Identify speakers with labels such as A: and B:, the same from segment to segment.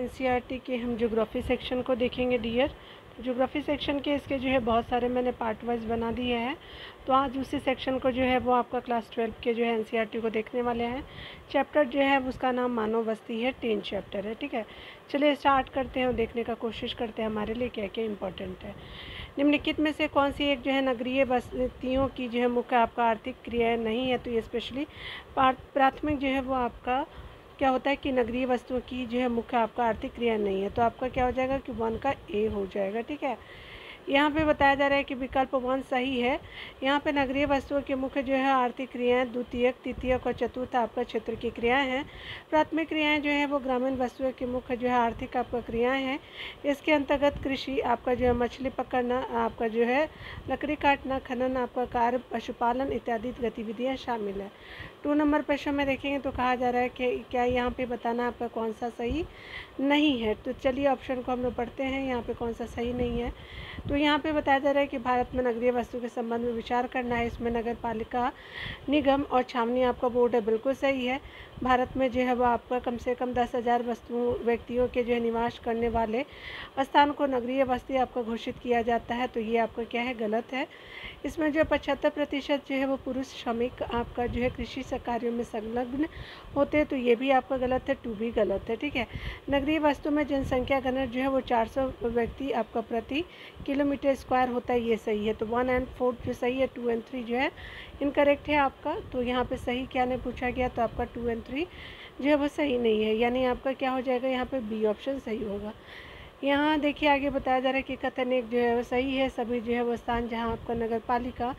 A: NCERT के हम geography section को देखेंगे डियर। ज्योग्राफी सेक्शन के इसके जो है बहुत सारे मैंने पार्ट वाइज बना दिए हैं। तो आज उसी सेक्शन को जो है वो आपका क्लास 12 के जो है एनसीईआरटी को देखने वाले हैं। चैप्टर जो है उसका नाम मानव बस्ती है, 10 चैप्टर है। ठीक है, चलिए स्टार्ट करते हैं और देखने का कोशिश करते हैं हमारे लिए क्या क्या इंपॉर्टेंट है। निम्नलिखित में से कौन सी एक जो है नगरीय बस्तियों की जो है मुख्य आपका आर्थिक क्रियाएँ नहीं है। तो ये स्पेशली प्राथमिक जो है वो आपका क्या होता है कि नगरीय वस्तुओं की जो है मुख्य आपका आर्थिक क्रिया नहीं है। तो आपका क्या हो जाएगा कि 1 का ए हो जाएगा। ठीक है, यहाँ पे बताया जा रहा है कि विकल्प 1 सही है। यहाँ पे नगरीय वस्तुओं के मुख्य जो है आर्थिक क्रियाएं द्वितीयक, तृतीयक और चतुर्थ आपका क्षेत्र की क्रियाएं हैं। प्राथमिक क्रियाएं जो है वो ग्रामीण वस्तुओं के मुख्य जो है आर्थिक आपका क्रियाएं हैं। इसके अंतर्गत कृषि आपका जो है मछली पकड़ना, आपका जो है लकड़ी काटना, खनन आपका कार्य, पशुपालन इत्यादि गतिविधियाँ शामिल है। 2 नंबर प्रश्न में देखेंगे तो कहा जा रहा है कि क्या यहाँ पे बताना आपका कौन सा सही नहीं है। तो चलिए ऑप्शन को हम लोग पढ़ते हैं, यहाँ पे कौन सा सही नहीं है। तो यहाँ पे बताया जा रहा है कि भारत में नगरीय वस्तु के संबंध में विचार करना है। इसमें नगर पालिका, निगम और छावनी आपका बोर्ड है, बिल्कुल सही है। भारत में जो है वो आपका कम से कम 10,000 व्यक्तियों के जो है निवास करने वाले स्थान को नगरीय बस्ती आपका घोषित किया जाता है। तो ये आपका क्या है, गलत है। इसमें जो 75% जो है वो पुरुष श्रमिक आपका जो है कृषि कार्यों में संलग्न होते हैं। तो ये भी आपका गलत है, 2 भी गलत है। ठीक है, नगरीय वस्तु में जनसंख्या घनत्व जो है वो 400 व्यक्ति आपका प्रति किलोमीटर स्क्वायर होता है, ये सही है। तो 1 और 4 जो सही है, 2 और 3 जो है इनकरेक्ट है आपका। तो यहाँ पे सही क्या नहीं पूछा गया, तो आपका 2 और 3 जो है वो सही नहीं है, यानी आपका क्या हो जाएगा, यहाँ पे बी ऑप्शन सही होगा। यहाँ देखिए आगे बताया जा रहा है कि कथन एक जो है वो सही है। सभी जो है वो स्थान जहाँ आपका नगर पालिका,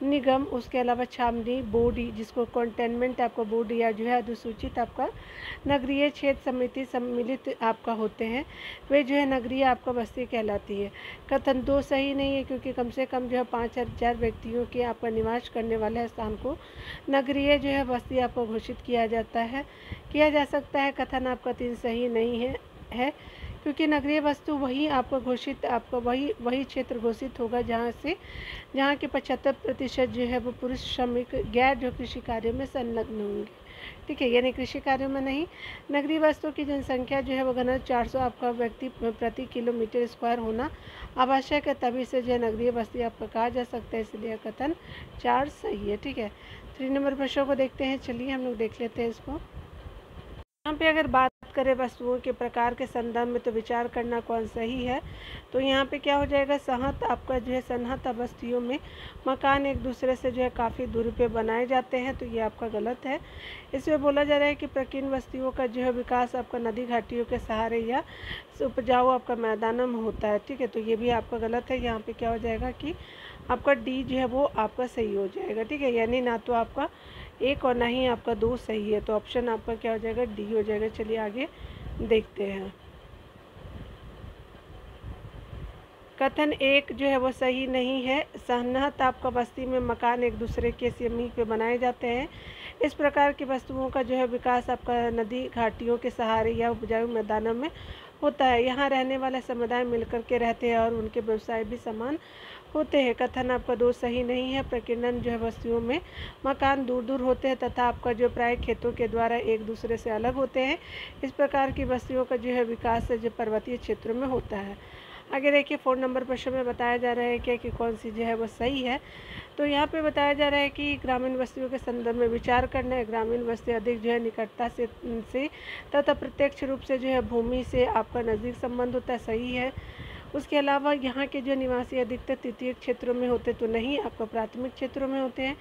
A: निगम, उसके अलावा छावनी बोर्ड, जिसको कंटेनमेंट आपका बोर्ड या जो है अधिसूचित आपका नगरीय क्षेत्र समिति सम्मिलित आपका होते हैं, वे जो है नगरीय आपका बस्ती कहलाती है। कथन 2 सही नहीं है, क्योंकि कम से कम जो है 5,000 व्यक्तियों के आपका निवास करने वाले स्थान को नगरीय जो है बस्ती आपको घोषित किया जा सकता है। कथन आपका 3 सही नहीं है, क्योंकि नगरीय वस्तु वही आपको घोषित आपका वही क्षेत्र घोषित होगा जहाँ के 75% जो है वो पुरुष श्रमिक गैर जो कृषि कार्यों में संलग्न होंगे। ठीक है, यानी कृषि कार्यों में नहीं। नगरीय वस्तु की जनसंख्या जो है वो घनत्व 400 आपका व्यक्ति प्रति किलोमीटर स्क्वायर होना आवश्यक है, तभी से जो है नगरीय बस्ती आपका कहा जा सकता है, इसलिए कथन 4 सही है। ठीक है, 3 नंबर प्रश्नों को देखते हैं। चलिए हम लोग देख लेते हैं इसको। यहाँ पे अगर बात करें वस्तुओं के प्रकार के संदर्भ में, तो विचार करना कौन सही है। तो यहाँ पे क्या हो जाएगा, सहत आपका जो है सन्नत बस्तियों में मकान एक दूसरे से जो है काफ़ी दूरी पे बनाए जाते हैं, तो ये आपका गलत है। इसमें बोला जा रहा है कि प्राचीन बस्तियों का जो है विकास आपका नदी घाटियों के सहारे या उपजाऊ आपका मैदानों में होता है। ठीक है, तो ये भी आपका गलत है। यहाँ पे क्या हो जाएगा कि आपका डी जो है वो आपका सही हो जाएगा। ठीक है, यानी ना तो आपका 1 और ना ही आपका 2 सही है, तो ऑप्शन आपका क्या हो जाएगा, डी हो जाएगा। चलिए आगे देखते हैं। कथन 1 जो है वो सही नहीं है। सहनत आपका बस्ती में मकान एक दूसरे के समीप पे बनाए जाते हैं। इस प्रकार की वस्तुओं का जो है विकास आपका नदी घाटियों के सहारे या उपजाऊ मैदानों में होता है। यहाँ रहने वाले समुदाय मिलकर के रहते हैं और उनके व्यवसाय भी समान होते हैं। कथन आपका 2 सही नहीं है। प्रकीर्णन जो है वस्तुओं में मकान दूर दूर होते हैं तथा आपका जो प्राय खेतों के द्वारा एक दूसरे से अलग होते हैं। इस प्रकार की बस्तियों का जो है विकास जो पर्वतीय क्षेत्रों में होता है। आगे देखिए 4 नंबर प्रश्न में बताया जा रहा है कि कौन सी जो है वो सही है। तो यहाँ पे बताया जा रहा है कि ग्रामीण बस्तियों के संदर्भ में विचार करना है। ग्रामीण बस्ती अधिक जो है निकटता से तथा प्रत्यक्ष रूप से जो है भूमि से आपका नज़दीक संबंध होता है, सही है। उसके अलावा यहाँ के जो निवासी अधिकतर तृतीय क्षेत्रों में होते तो नहीं, आपका प्राथमिक क्षेत्रों में होते हैं।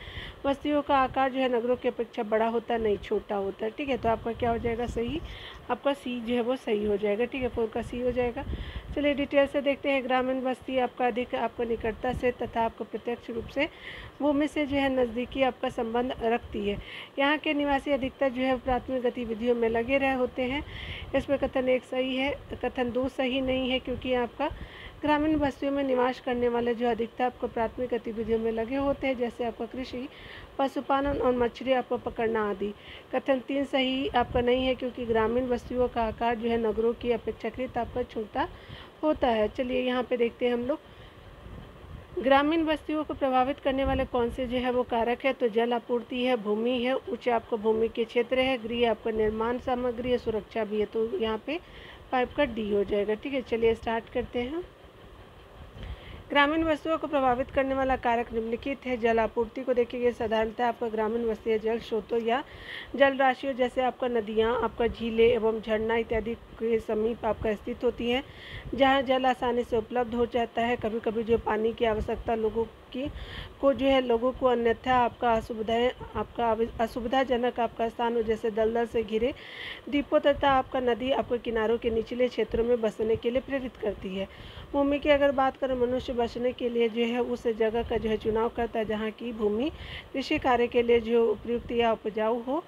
A: बस्तियों का आकार जो है नगरों की अपेक्षा बड़ा होता है, नहीं छोटा होता है। ठीक है, तो आपका क्या हो जाएगा, सही आपका सी जो है वो सही हो जाएगा। ठीक है, 4 का सी हो जाएगा। चलिए डिटेल से देखते हैं। ग्रामीण बस्ती आपका अधिक आपको निकटता से तथा आपको प्रत्यक्ष रूप से भूमि से जो है नज़दीकी आपका संबंध रखती है। यहाँ के निवासी अधिकतर जो है प्राथमिक गतिविधियों में लगे रहे होते हैं। इसमें कथन 1 सही है। कथन 2 सही नहीं है, क्योंकि आपका ग्रामीण बस्तियों में निवास करने वाले जो अधिकतर आपको प्राथमिक गतिविधियों में लगे होते हैं, जैसे आपका कृषि, पशुपालन और मछली आपको पकड़ना आदि। कथन 3 सही आपका नहीं है, क्योंकि ग्रामीण बस्तियों का आकार जो है नगरों की अपेक्षाकृत आपका छोटा होता है। चलिए यहाँ पे देखते हैं हम लोग। ग्रामीण बस्तियों को प्रभावित करने वाले कौन से जो है वो कारक है। तो जल आपूर्ति है, भूमि है, उच्च आपको भूमि के क्षेत्र है, गृह आपका निर्माण सामग्री है, सुरक्षा भी है। तो यहाँ पे आपका डी हो जाएगा। ठीक है, चलिए स्टार्ट करते हैं। ग्रामीण वस्तुओं को प्रभावित करने वाला कारक निम्नलिखित है। जल आपूर्ति को देखेंगे। साधारणतः आपका ग्रामीण वस्तुएं जल स्रोतों या जल राशियों जैसे आपका नदियाँ, आपका झीलें एवं झरना इत्यादि के समीप आपका स्थित होती हैं, जहाँ जल आसानी से उपलब्ध हो जाता है। कभी कभी जो पानी की आवश्यकता लोगों को अन्यथा आपका असुविधाजनक आपका स्थान हो, जैसे दलदल से घिरे द्वीपों तथा आपका नदी आपके किनारों के निचले क्षेत्रों में बसने के लिए प्रेरित करती है। भूमि की अगर बात करें, मनुष्य बसने के लिए जो है उस जगह का जो है चुनाव करता है जहाँ की भूमि कृषि कार्य के लिए जो उपयुक्त या उपजाऊ हो।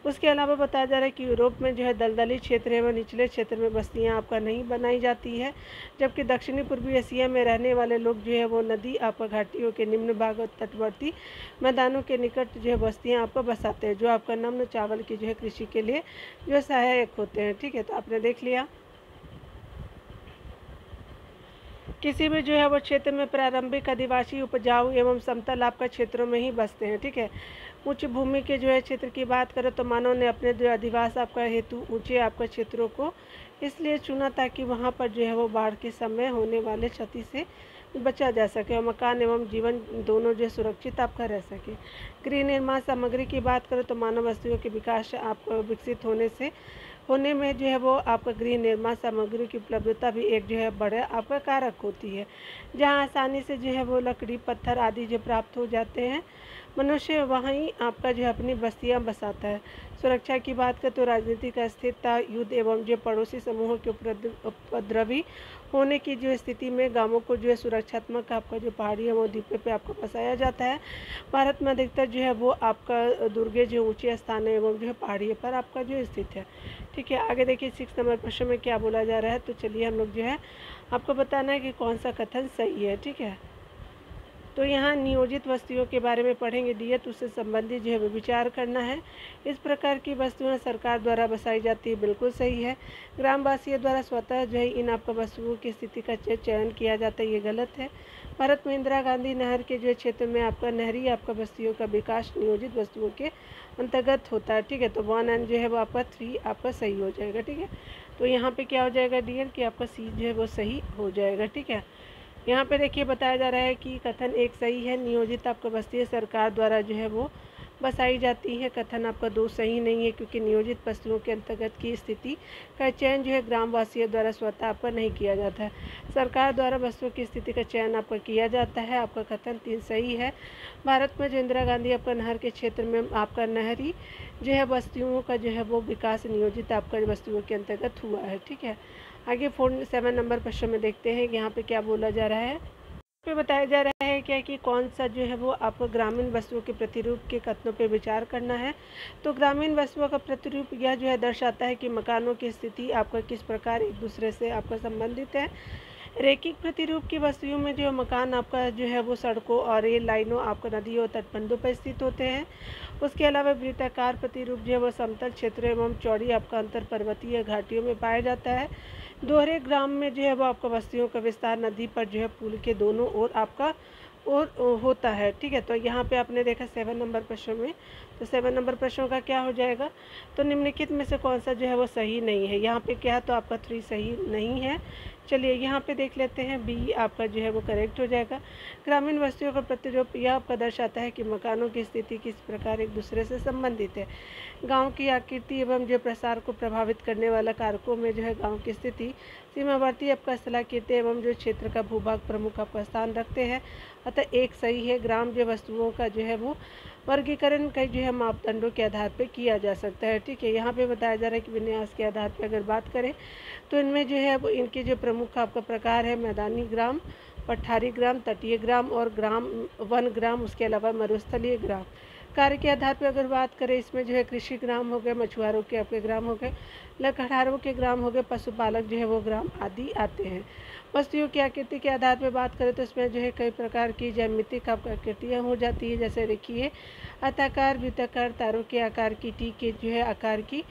A: उसके अलावा बताया जा रहा है कि यूरोप में जो है दलदली क्षेत्र एवं निचले क्षेत्र में बस्तियां आपका नहीं बनाई जाती है, जबकि दक्षिणी पूर्वी एशिया में रहने वाले लोग जो है वो नदी आपका घाटियों के निम्न भाग और तटवर्ती मैदानों के निकट जो है बस्तियां आपको बसाते हैं, जो आपका नम्र चावल की जो है कृषि के लिए जो सहायक होते हैं। ठीक है, तो आपने देख लिया। किसी भी जो है वो क्षेत्र में प्रारंभिक आदिवासी उपजाऊ एवं समतल आपका क्षेत्रों में ही बसते हैं। ठीक है, उच्च भूमि के जो है क्षेत्र की बात करें तो मानव ने अपने जो अधिवास आपका हेतु ऊंचे आपका क्षेत्रों को इसलिए चुना ताकि वहां पर जो है वो बाढ़ के समय होने वाले क्षति से बचा जा सके और मकान एवं जीवन दोनों जो सुरक्षित आपका रह सके। गृह निर्माण सामग्री की बात करें तो मानव वस्तुओं के विकास आपको विकसित होने में जो है वो आपका गृह निर्माण सामग्री की उपलब्धता भी एक जो है बड़ा आपका कारक होती है, जहाँ आसानी से जो है वो लकड़ी पत्थर आदि जो प्राप्त हो जाते हैं। मनुष्य वहीं आपका जो है अपनी बस्तियां बसाता है। सुरक्षा की बात करें तो राजनीतिक अस्थिरता, युद्ध एवं जो पड़ोसी समूहों के उपद्रवी होने की जो स्थिति में गांवों को जो है सुरक्षात्मक आपका जो पहाड़ी एवं द्वीपों पे आपको बसाया जाता है। भारत में अधिकतर जो है वो आपका दुर्गे जो ऊंचे स्थान है एवं जो है पहाड़ी पर आपका जो स्थित है। ठीक है, आगे देखिए 6 नंबर प्रश्न में क्या बोला जा रहा है। तो चलिए हम लोग जो है आपको बताना है कि कौन सा कथन सही है। ठीक है, तो यहाँ नियोजित वस्तुओं के बारे में पढ़ेंगे। दियत उससे संबंधित जो है विचार करना है। इस प्रकार की वस्तुएं सरकार द्वारा बसाई जाती है, बिल्कुल सही है। ग्रामवासियों द्वारा स्वतः जो है इन आपका वस्तुओं की स्थिति का चयन किया जाता है, ये गलत है। भारत में इंदिरा गांधी नहर के जो क्षेत्र में आपका नहरी आपका बस्तियों का विकास नियोजित वस्तुओं के अंतर्गत होता है। ठीक है, तो 1 एंड जो है वो आपका 3 आपका सही हो जाएगा। ठीक है, तो यहाँ पे क्या हो जाएगा डियर कि आपका सी जो है वो सही हो जाएगा। ठीक है, यहाँ पे देखिए बताया जा रहा है कि कथन 1 सही है। नियोजित आपका बस्तियाँ सरकार द्वारा जो है वो बसाई जाती है। कथन आपका 2 सही नहीं है, क्योंकि नियोजित वस्तुओं के अंतर्गत की स्थिति का चयन जो है ग्रामवासियों द्वारा स्वतः आपका नहीं किया जाता है। सरकार द्वारा वस्तुओं की स्थिति का चयन आपका किया जाता है। आपका कथन 3 सही है। भारत में जो इंदिरा गांधी आपका नहर के क्षेत्र में आपका नहरी जो है वस्तुओं का जो है वो विकास नियोजित आपका वस्तुओं के अंतर्गत हुआ है। ठीक है, आगे 7 नंबर प्रश्न में देखते हैं यहाँ पे क्या बोला जा रहा है। पे बताया जा रहा है क्या कि कौन सा जो है वो आपको ग्रामीण वस्तुओं के प्रतिरूप के कथनों पे विचार करना है। तो ग्रामीण वस्तुओं का प्रतिरूप यह जो है दर्शाता है कि मकानों की स्थिति आपका किस प्रकार एक दूसरे से आपका संबंधित है। रेखिक प्रतिरूप की वस्तुओं में जो मकान आपका जो है वो सड़कों और रेल लाइनों आपका नदियों और तटबंधों पर स्थित होते हैं। उसके अलावा वृत्ताकार प्रतिरूप जो है वो समतल क्षेत्रों एवं चौड़ी आपका अंतर पर्वतीय घाटियों में पाया जाता है। दोहरे ग्राम में जो है वो आपका बस्तियों का विस्तार नदी पर जो है पुल के दोनों ओर आपका होता है। ठीक है, तो यहाँ पे आपने देखा 7 नंबर प्रश्न में, तो 7 नंबर प्रश्नों का क्या हो जाएगा। तो निम्नलिखित में से कौन सा जो है वो सही नहीं है। यहाँ पे क्या, तो आपका 3 सही नहीं है। चलिए यहाँ पे देख लेते हैं, बी आपका जो है वो करेक्ट हो जाएगा। ग्रामीण वस्तुओं का प्रतिरूप यह आपका दर्शाता है कि मकानों की स्थिति किस प्रकार एक दूसरे से संबंधित है। गांव की आकृति एवं जो प्रसार को प्रभावित करने वाला कारकों में जो है गांव की स्थिति, सीमावर्ती आपका स्थलाकृति एवं जो क्षेत्र का भूभाग प्रमुख आपका स्थान रखते हैं। अतः 1 सही है। ग्राम जो वस्तुओं का जो है वो वर्गीकरण कई जो है मापदंडों के आधार पर किया जा सकता है। ठीक है, यहाँ पे बताया जा रहा है कि विन्यास के आधार पर अगर बात करें तो इनमें जो है वो इनके जो प्रमुख आपका प्रकार है मैदानी ग्राम, पठारी ग्राम, तटीय ग्राम और वन ग्राम, उसके अलावा मरुस्थलीय ग्राम। कार्य के आधार पर अगर बात करें, इसमें जो है कृषि ग्राम हो गए, मछुआरों के आपके ग्राम हो गए, लकड़हारों के ग्राम हो गए, पशुपालक जो है वो ग्राम आदि आते हैं। वस्तुओं की आकृति के आधार पर बात करें तो इसमें जो है कई प्रकार की ज्यामितिक आकृतियाँ हो जाती है, जैसे देखिए आयताकार, वृत्ताकार, तारों के आकार की, टी के जो है आकार की,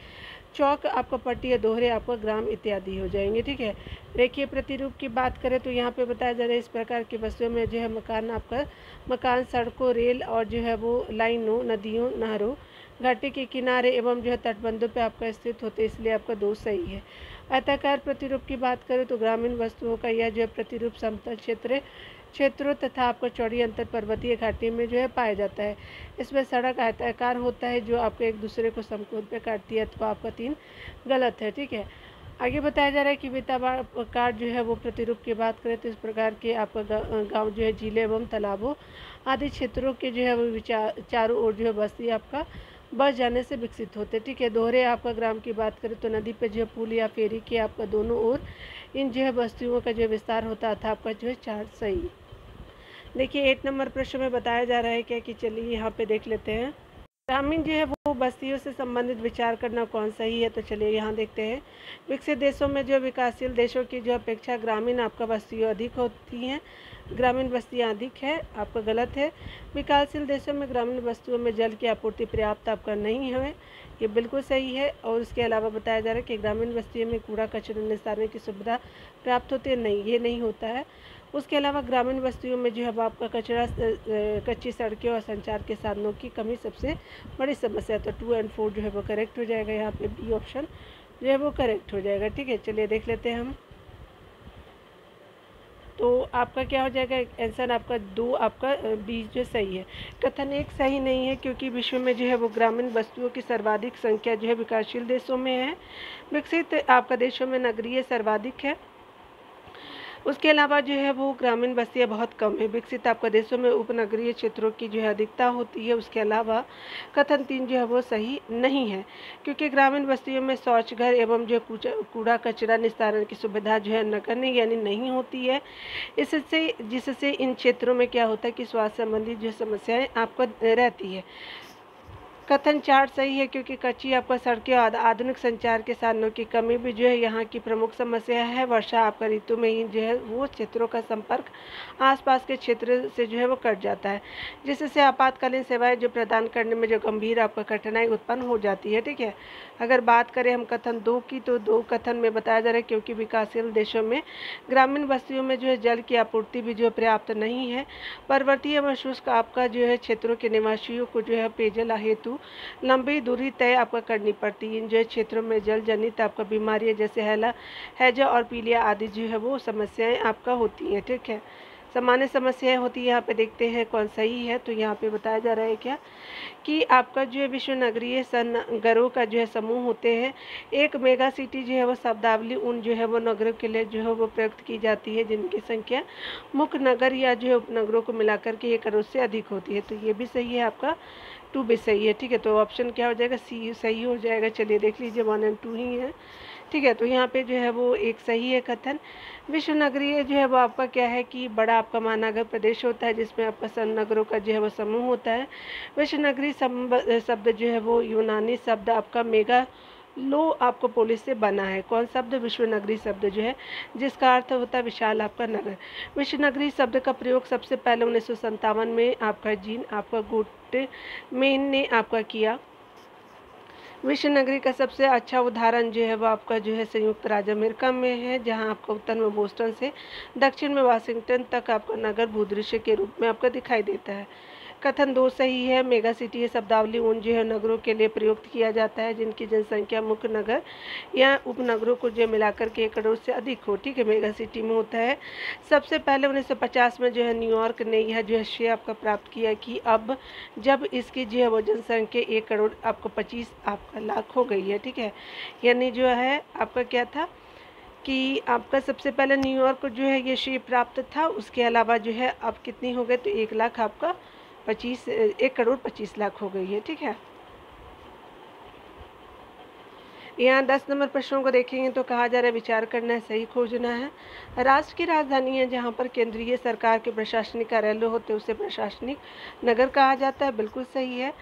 A: चौक आपका पट्टी, दोहरे आपका ग्राम इत्यादि हो जाएंगे। ठीक है, रेखीय प्रतिरूप की बात करें तो यहाँ पे बताया जा रहा है इस प्रकार की वस्तुओं में जो है मकान सड़कों, रेल और जो है वो लाइनों, नदियों, नहरों, घाटी के किनारे एवं जो है तटबंधों पे आपका स्थित होते, इसलिए आपका 2 सही है। आयताकार प्रतिरूप की बात करें तो ग्रामीण वस्तुओं का यह जो है प्रतिरूप समतल क्षेत्रों तथा आपका चौड़ी अंतर पर्वतीय घाटी में जो है पाया जाता है। इसमें सड़क आयताकार होता है जो आपको एक दूसरे को समकोण पे काटती है, तो आपका 3 गलत है। ठीक है, आगे बताया जा रहा है कि वृत्ताकार जो है वो प्रतिरूप की बात करें तो इस प्रकार के आपका गांव जो है झीलें एवं तालाबों आदि क्षेत्रों के जो है वो चारों ओर जो है बस्ती आपका बस जाने से विकसित होते। ठीक है, दोहरे आपका ग्राम की बात करें तो नदी पे जो है पुल या फेरी के आपका दोनों ओर इन जो है बस्तियों का जो विस्तार होता था, आपका जो है 4 सही। देखिए 8 नंबर प्रश्न में बताया जा रहा है क्या कि चलिए यहाँ पे देख लेते हैं, ग्रामीण जो है वो बस्तियों से संबंधित विचार करना कौन सही है। तो चलिए यहाँ देखते हैं, विकसित देशों में जो विकासशील देशों की जो अपेक्षा ग्रामीण आपका बस्तियाँ अधिक होती हैं, ग्रामीण बस्तियाँ अधिक है, आपका गलत है। विकासशील देशों में ग्रामीण बस्तियों में जल की आपूर्ति पर्याप्त आपका नहीं है, ये बिल्कुल सही है। और इसके अलावा बताया जा रहा है कि ग्रामीण बस्तियों में कूड़ा कचरा निस्तारने की सुविधा प्राप्त होती है, नहीं ये नहीं होता है। उसके अलावा ग्रामीण बस्तियों में जो है आपका कचरा, कच्ची सड़कें और संचार के साधनों की कमी सबसे बड़ी समस्या है। तो 2 और 4 जो है वो करेक्ट हो जाएगा, यहाँ पे बी ऑप्शन जो है वो करेक्ट हो जाएगा। ठीक है, चलिए देख लेते हैं हम, तो आपका क्या हो जाएगा आंसर, आपका 2 आपका बी जो सही है। कथन 1 सही नहीं है क्योंकि विश्व में जो है वो ग्रामीण बस्तियों की सर्वाधिक संख्या जो है विकासशील देशों में है, विकसित आपका देशों में नगरीय सर्वाधिक है। उसके अलावा जो है वो ग्रामीण बस्तियाँ बहुत कम है, विकसित आपका देशों में उपनगरीय क्षेत्रों की जो है अधिकता होती है। उसके अलावा कथन 3 जो है वो सही नहीं है क्योंकि ग्रामीण बस्तियों में शौचघर एवं जो कूड़ा कचरा निस्तारण की सुविधा जो है नगण्य यानी नहीं होती है, जिससे इन क्षेत्रों में क्या होता है कि स्वास्थ्य संबंधी जो समस्याएं आपको रहती है। कथन 4 सही है क्योंकि कच्ची आपका सड़कें और आधुनिक संचार के साधनों की कमी भी जो है यहाँ की प्रमुख समस्या है। वर्षा आपका ऋतु में ही जो है वो क्षेत्रों का संपर्क आसपास के क्षेत्र से जो है वो कट जाता है, जिससे आपातकालीन सेवाएं जो प्रदान करने में जो गंभीर आपका कठिनाई उत्पन्न हो जाती है। ठीक है, अगर बात करें हम कथन 2 की तो 2 कथन में बताया जा रहा है क्योंकि विकासशील देशों में ग्रामीण बस्तियों में जो है जल की आपूर्ति भी जो पर्याप्त नहीं है, पर्वतीय एवं शुष्क आपका जो है क्षेत्रों के निवासियों को जो है पेयजल हेतु लंबी दूरी तय आपका करनी पड़ती है। इन जो क्षेत्रों में जल जनित आपका बीमारियां जैसे हैजा और पीलिया आदि जो है वो समस्याएं आपका होती हैं। ठीक है, सामान्य समस्याएं होती है। यहाँ पे देखते हैं कौन सही है, तो यहाँ पे बताया जा रहा है क्या कि आपका जो है विश्व नगरीय नगरों का जो है समूह होते हैं। एक मेगा सिटी जो है वो शब्दावली उन जो है वो नगरों के लिए जो है वो प्रयुक्त की जाती है जिनकी संख्या मुख्य नगर या जो है उपनगरों को मिलाकर के 1 करोड़ से अधिक होती है। तो ये भी सही है, आपका 2 भी सही है। ठीक है, तो ऑप्शन क्या हो जाएगा, सी सही हो जाएगा। चलिए देख लीजिए 1 और 2 ही है। ठीक है, तो यहाँ पे जो है वो एक सही है कथन। विश्व नगरीय जो है वो आपका क्या है कि बड़ा आपका महानगर प्रदेश होता है जिसमें आपका नगरों का जो है वो समूह होता है। विश्व नगरी शब्द जो है वो यूनानी शब्द आपका मेगा लो आपको पोलिस से बना है। कौन शब्द, विश्व नगरी शब्द जो है जिसका अर्थ होता है विशाल आपका नगर। विश्व नगरी शब्द का प्रयोग सबसे पहले 1957 में आपका जीन आपका गुटमैन ने आपका किया। विश्व नगरी का सबसे अच्छा उदाहरण जो है वो आपका जो है संयुक्त राज्य अमेरिका में है, जहां आपका उत्तर में बोस्टन से दक्षिण में वाशिंगटन तक आपका नगर भूदृश्य के रूप में आपका दिखाई देता है। कथन 2 सही है। मेगा सिटी है शब्दावली उन जो है नगरों के लिए प्रयुक्त किया जाता है जिनकी जनसंख्या मुख्य नगर या उपनगरों को जो मिलाकर के 1 करोड़ से अधिक हो। ठीक है, मेगा सिटी में होता है। सबसे पहले 1950 में जो है न्यूयॉर्क ने यह जो है श्रेय आपका प्राप्त किया कि अब जब इसकी जो है वो जनसंख्या 1 करोड़ आपको 25 आपका लाख हो गई है। ठीक है, यानी जो है आपका क्या था कि आपका सबसे पहले न्यूयॉर्क जो है ये श्रेय प्राप्त था। उसके अलावा जो है अब कितनी हो गई, तो 1 लाख आपका 1 करोड़ 25 लाख हो गई है। ठीक है, यहाँ 10 नंबर प्रश्नों को देखेंगे तो कहा जा रहा है विचार करना है, सही खोजना है। राष्ट्र की राजधानी है जहाँ पर केंद्रीय सरकार के प्रशासनिक कार्यालय होते हैं उसे प्रशासनिक नगर कहा जाता है, बिल्कुल सही है।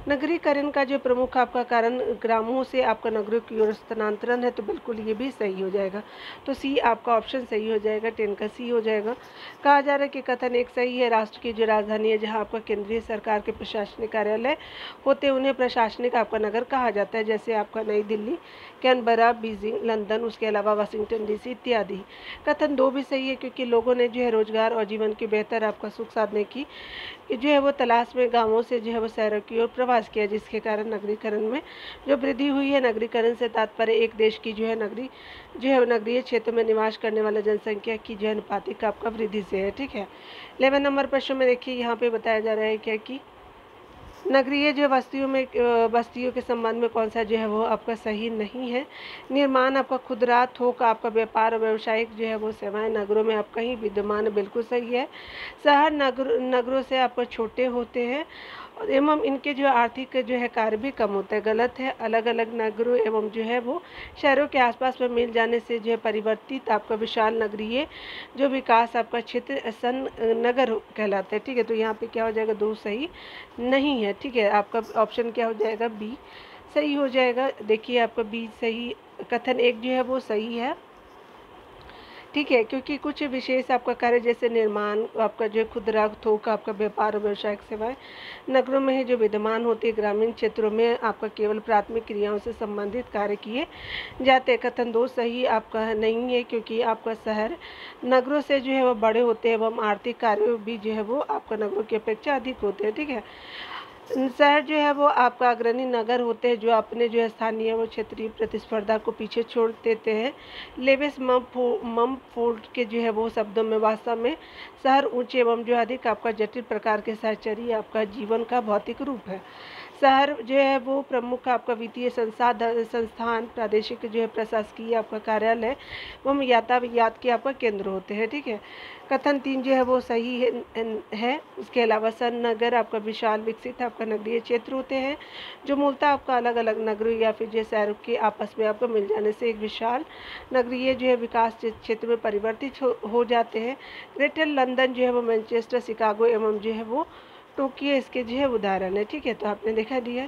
A: नगरीकरण का जो प्रमुख आपका कारण ग्रामों से आपका नगरों की ओर स्थानांतरण है, तो बिल्कुल ये भी सही हो जाएगा। तो सी आपका ऑप्शन सही हो जाएगा, 10 का सी हो जाएगा। कहा जा रहा है कि कथन 1 सही है। राष्ट्र की जो राजधानी है जहाँ आपका केंद्रीय सरकार के प्रशासनिक कार्यालय होते हैं उन्हें प्रशासनिक आपका नगर कहा जाता है, जैसे आपका नई दिल्ली कैनबरा, बीजिंग, लंदन, उसके अलावा वाशिंगटन डीसी इत्यादि। कथन 2 भी सही है, क्योंकि लोगों ने जो है रोजगार और जीवन की बेहतर आपका सुख साधने की जो है वो तलाश में गांवों से जो है वो शहरों की ओर प्रवास किया, जिसके कारण नगरीकरण में जो वृद्धि हुई है। नगरीकरण से तात्पर्य एक देश की जो है नगरीय क्षेत्र में निवास करने वाले जनसंख्या की जो है अनुपातिक आपका वृद्धि से है। ठीक है, 11 नंबर प्रश्न में देखिए यहाँ पे बताया जा रहा है क्या कि नगरीय जो बस्तियों के संबंध में कौन सा जो है वो आपका सही नहीं है। निर्माण आपका खुदरा, थोक आपका व्यापार और व्यावसायिक जो है वो सेवाएं नगरों में आप कहीं विद्यमान बिल्कुल सही है। शहर नगरों से आपका छोटे होते हैं एवं इनके जो आर्थिक जो है कार्य भी कम होता है, गलत है। अलग अलग नगरों एवं जो है वो शहरों के आसपास में मिल जाने से जो है परिवर्तित आपका विशाल नगरीय जो विकास आपका क्षेत्र सन नगर कहलाता है। ठीक है, तो यहाँ पे क्या हो जाएगा, 2 सही नहीं है। ठीक है, आपका ऑप्शन क्या हो जाएगा, बी सही हो जाएगा। देखिए आपका बी सही, कथन 1 जो है वो सही है। ठीक है, क्योंकि कुछ विशेष आपका कार्य जैसे निर्माण आपका जो खुदरा, थोक आपका व्यापार और व्यावसायिक सेवाएं नगरों में ही जो विद्यमान होती है, ग्रामीण क्षेत्रों में आपका केवल प्राथमिक क्रियाओं से संबंधित कार्य किए जाते हैं। कथन 2 सही आपका नहीं है, क्योंकि आपका शहर नगरों से जो है वो बड़े होते हैं एवं आर्थिक कार्य भी जो है वो आपका नगरों की अपेक्षा अधिक होते हैं। ठीक है, शहर जो है वो आपका अग्रणी नगर होते हैं जो अपने जो है स्थानीय व क्षेत्रीय प्रतिस्पर्धा को पीछे छोड़ देते हैं। लेविस ममफोर्ड के जो है वो शब्दों में वास्तव में शहर ऊंचे एवं जो अधिक आपका जटिल प्रकार के सहचरी आपका जीवन का भौतिक रूप है। शहर जो है वो प्रमुख आपका वित्तीय संस्थान, प्रादेशिक जो है प्रशासकीय आपका कार्यालय एवं यातायात के आपका केंद्र होते हैं। ठीक है, कथन 3 जो है वो सही है। उसके अलावा सन नगर आपका विशाल विकसित आपका नगरीय क्षेत्र होते हैं जो मूलतः आपका अलग अलग नगरों या फिर जो शहरों के आपस में आपको मिल जाने से एक विशाल नगरीय जो है विकास क्षेत्र में परिवर्तित हो जाते हैं। ग्रेटर लंदन जो है वो मैनचेस्टर, शिकागो एवं जो है वो टोक्यो इसके जो है उदाहरण है। ठीक है, तो आपने देखा दिया।